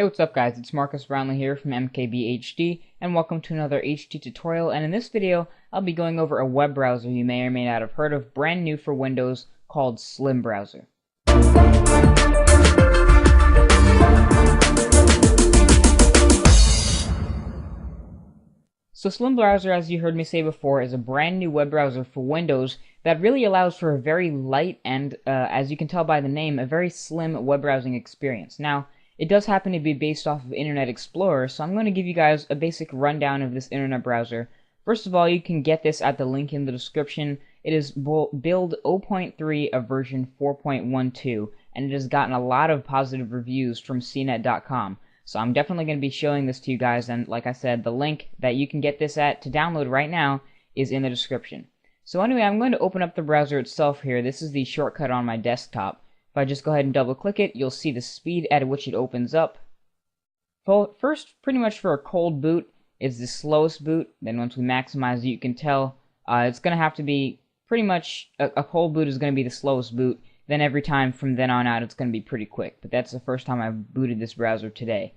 Hey, what's up guys, it's Marcus Brownlee here from MKBHD, and welcome to another HD tutorial. And in this video, I'll be going over a web browser you may or may not have heard of, brand new for Windows, called SlimBrowser. So SlimBrowser, as you heard me say before, is a brand new web browser for Windows that really allows for a very light and, as you can tell by the name, a very slim web browsing experience. Now, it does happen to be based off of Internet Explorer, so I'm going to give you guys a basic rundown of this internet browser. First of all, you can get this at the link in the description. It is build 0.3 of version 4.12, and it has gotten a lot of positive reviews from CNET.com. So I'm definitely going to be showing this to you guys, and like I said, the link that you can get this at to download right now is in the description. So anyway, I'm going to open up the browser itself here. This is the shortcut on my desktop. If I just go ahead and double click it, you'll see the speed at which it opens up. First, pretty much for a cold boot, is the slowest boot. Then once we maximize it, you can tell it's going to have to be pretty much, a cold boot is going to be the slowest boot. Then every time from then on out, it's going to be pretty quick. But that's the first time I've booted this browser today.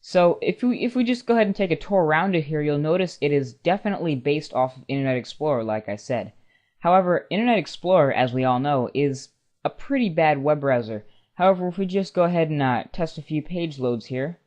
So if we just go ahead and take a tour around it here, you'll notice it is definitely based off of Internet Explorer, like I said. However, Internet Explorer, as we all know, is a pretty bad web browser. However, if we just go ahead and test a few page loads here,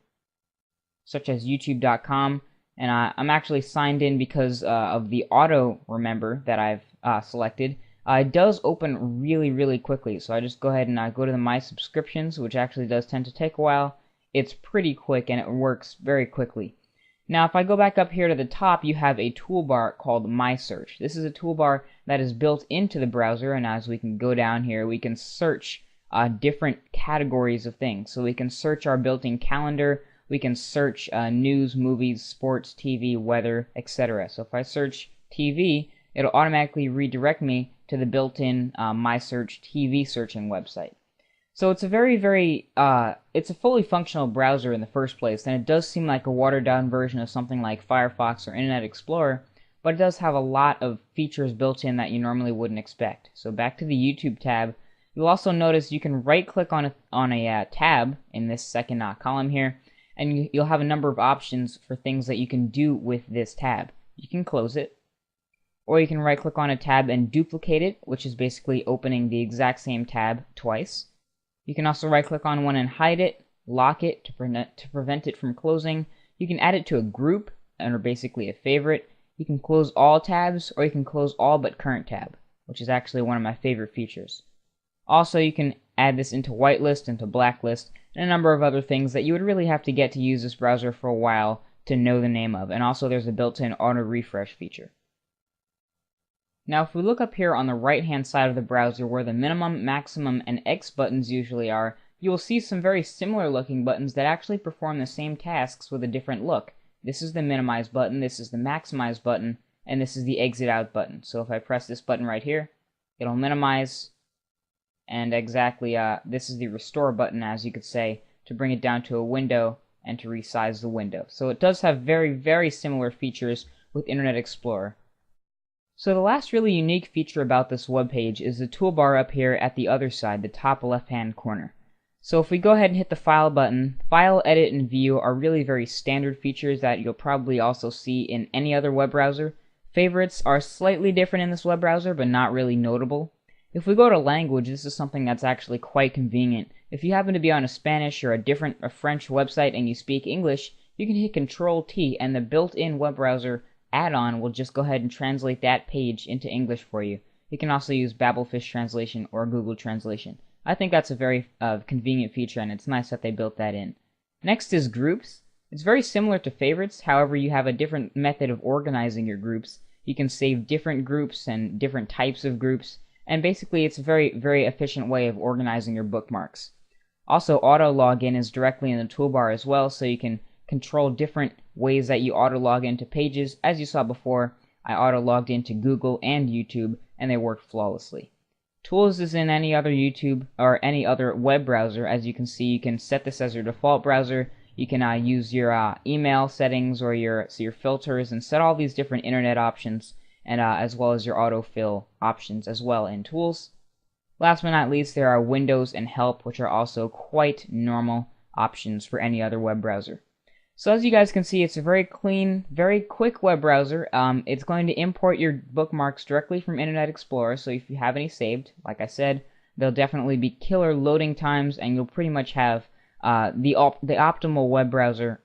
such as YouTube.com, and I'm actually signed in because of the auto remember that I've selected, it does open really quickly. So I just go ahead and go to the My Subscriptions, which actually does tend to take a while. It's pretty quick and it works very quickly. Now if I go back up here to the top, you have a toolbar called My Search. This is a toolbar that is built into the browser, and as we can go down here, we can search different categories of things. So we can search our built-in calendar, we can search news, movies, sports, TV, weather, etc. So if I search TV, it'll automatically redirect me to the built-in My Search TV searching website. So it's a it's a fully functional browser in the first place, and it does seem like a watered-down version of something like Firefox or Internet Explorer, but it does have a lot of features built in that you normally wouldn't expect. So back to the YouTube tab, you'll also notice you can right-click on a tab in this second column here, and you'll have a number of options for things that you can do with this tab. You can close it, or you can right-click on a tab and duplicate it, which is basically opening the exact same tab twice. You can also right-click on one and hide it, lock it to prevent it from closing. You can add it to a group, or basically a favorite. You can close all tabs, or you can close all but current tab, which is actually one of my favorite features. Also, you can add this into whitelist, into blacklist, and a number of other things that you would really have to get to use this browser for a while to know the name of. And also there's a built-in auto refresh feature. Now if we look up here on the right hand side of the browser where the minimum, maximum, and X buttons usually are, you will see some very similar looking buttons that actually perform the same tasks with a different look. This is the minimize button, this is the maximize button, and this is the exit out button. So if I press this button right here, it'll minimize, and exactly this is the restore button, as you could say, to bring it down to a window and to resize the window. So it does have very similar features with Internet Explorer. So the last really unique feature about this web page is the toolbar up here at the other side, the top left-hand corner. So if we go ahead and hit the File button, File, Edit, and View are really very standard features that you'll probably also see in any other web browser. Favorites are slightly different in this web browser, but not really notable. If we go to Language, this is something that's actually quite convenient. If you happen to be on a Spanish or a French website and you speak English, you can hit Control-T and the built-in web browser add-on will just go ahead and translate that page into English for you. You can also use Babelfish translation or Google Translation. I think that's a very convenient feature, and it's nice that they built that in. Next is Groups. It's very similar to Favorites, however you have a different method of organizing your groups. You can save different groups and different types of groups, and basically it's a very efficient way of organizing your bookmarks. Also, auto login is directly in the toolbar as well, so you can control different ways that you auto log into pages. As you saw before, I auto logged into Google and YouTube, and they worked flawlessly. Tools is in any other YouTube or any other web browser. As you can see, you can set this as your default browser. You can use your email settings or your filters and set all these different internet options, and as well as your autofill options as well in Tools. Last but not least, there are Windows and Help, which are also quite normal. options for any other web browser. So as you guys can see, it's a very clean, very quick web browser. It's going to import your bookmarks directly from Internet Explorer, so if you have any saved, like I said, there'll definitely be killer loading times, and you'll pretty much have the optimal web browser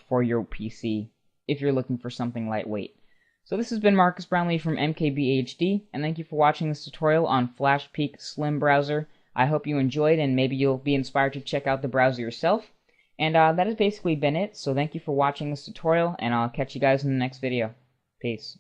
for your PC if you're looking for something lightweight. So this has been Marcus Brownlee from MKBHD, and thank you for watching this tutorial on FlashPeak SlimBrowser. I hope you enjoyed, and maybe you'll be inspired to check out the browser yourself. And that has basically been it, so thank you for watching this tutorial, and I'll catch you guys in the next video. Peace.